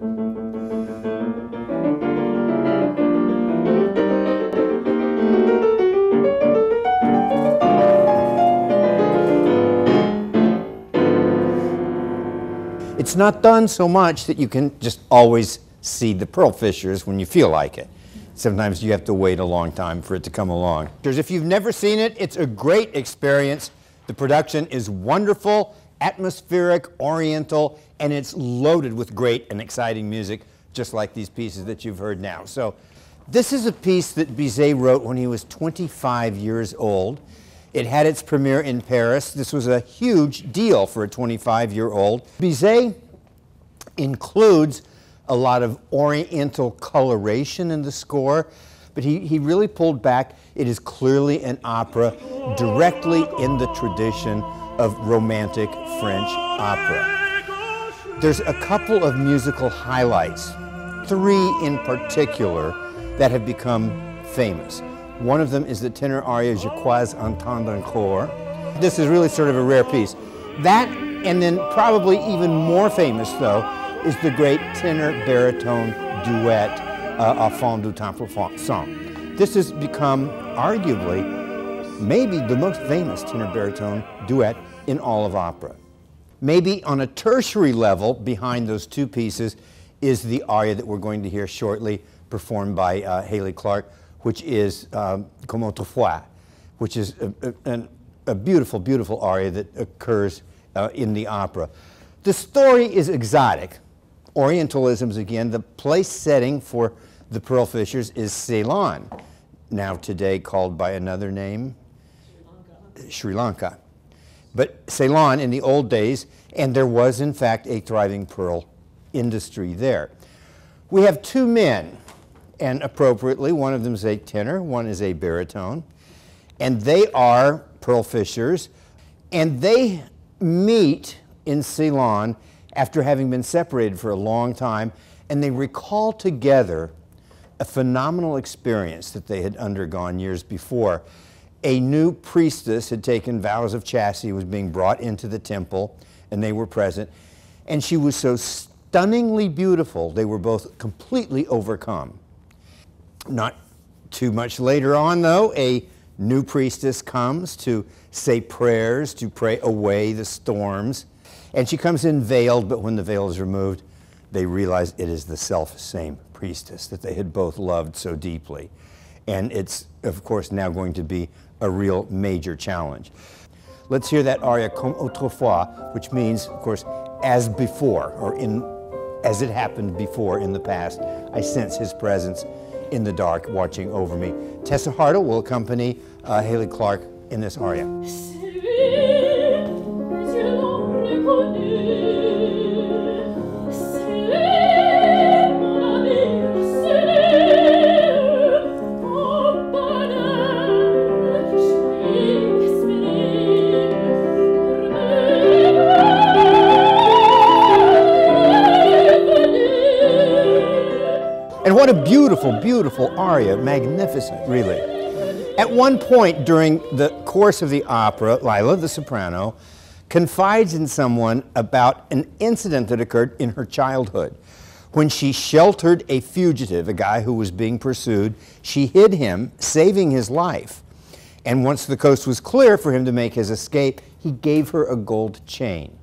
It's not done so much that you can just always see the pearl fissures when you feel like it. Sometimes you have to wait a long time for it to come along. If you've never seen it, it's a great experience. The production is wonderful, atmospheric, oriental, and it's loaded with great and exciting music, just like these pieces that you've heard now. So this is a piece that Bizet wrote when he was 25 years old. It had its premiere in Paris. This was a huge deal for a 25-year-old. Bizet includes a lot of oriental coloration in the score, but he really pulled back. It is clearly an opera directly in the tradition of romantic French opera. There's a couple of musical highlights, three in particular, that have become famous. One of them is the tenor aria Je crois entendre encore. This is really sort of a rare piece. That, and then probably even more famous, though, is the great tenor-baritone duet, Au fond du temple sang. This has become, arguably, maybe the most famous tenor-baritone duet in all of opera. Maybe on a tertiary level, behind those two pieces, is the aria that we're going to hear shortly, performed by Hailey Clarke, which is Comme autrefois, which is a beautiful, beautiful aria that occurs in the opera. The story is exotic. Orientalisms again. The place setting for the Pearl Fishers is Ceylon, now today called by another name, Sri Lanka. But Ceylon in the old days, and there was in fact a thriving pearl industry there. We have two men, and appropriately, one of them is a tenor, one is a baritone, and they are pearl fishers, and they meet in Ceylon after having been separated for a long time, and they recall together a phenomenal experience that they had undergone years before. A new priestess had taken vows of chastity, was being brought into the temple, and they were present, and she was so stunningly beautiful, they were both completely overcome. Not too much later on, though, a new priestess comes to say prayers, to pray away the storms. And she comes in veiled, but when the veil is removed, they realize it is the self-same priestess that they had both loved so deeply. And it's, of course, now going to be a real major challenge. Let's hear that aria, Comme autrefois, which means, of course, as before, or as it happened before in the past. I sense his presence in the dark watching over me. Tessa Hartle will accompany Hailey Clarke in this aria. And what a beautiful, beautiful aria, magnificent, really. At one point during the course of the opera, Lila, the soprano, confides in someone about an incident that occurred in her childhood. When she sheltered a fugitive, a guy who was being pursued, she hid him, saving his life. And once the coast was clear for him to make his escape, he gave her a gold chain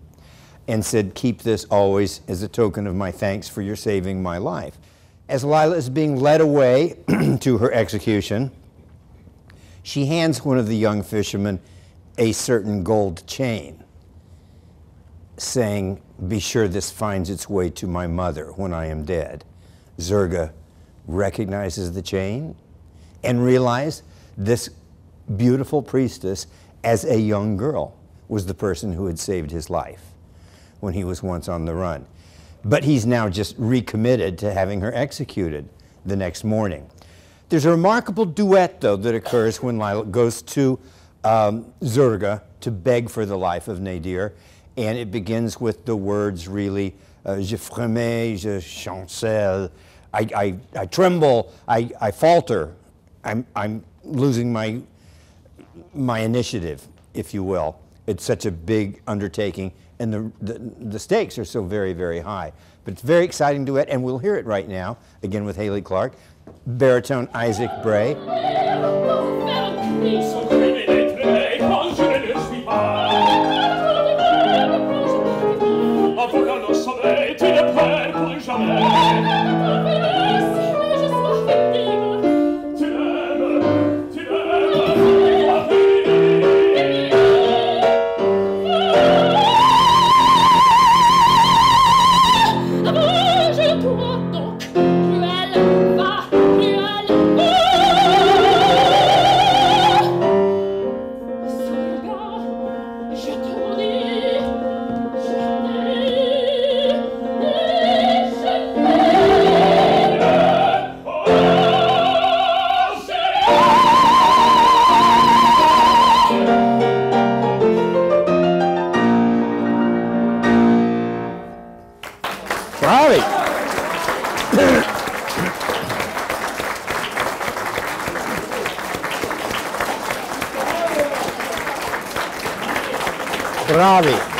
and said, "Keep this always as a token of my thanks for your saving my life." As Lila is being led away to her execution, she hands one of the young fishermen a certain gold chain, saying, "Be sure this finds its way to my mother when I am dead." Zurga recognizes the chain and realized this beautiful priestess, as a young girl, was the person who had saved his life when he was once on the run. But he's now just recommitted to having her executed the next morning. There's a remarkable duet, though, that occurs when Lila goes to Zurga to beg for the life of Nadir, and it begins with the words, really, je frémis, je chancelle, I tremble, I falter, I'm losing my initiative, if you will. It's such a big undertaking, and the stakes are so very, very high. But it's a very exciting duet, and we'll hear it right now, again with Hailey Clark, baritone Isaac Bray. Bravi.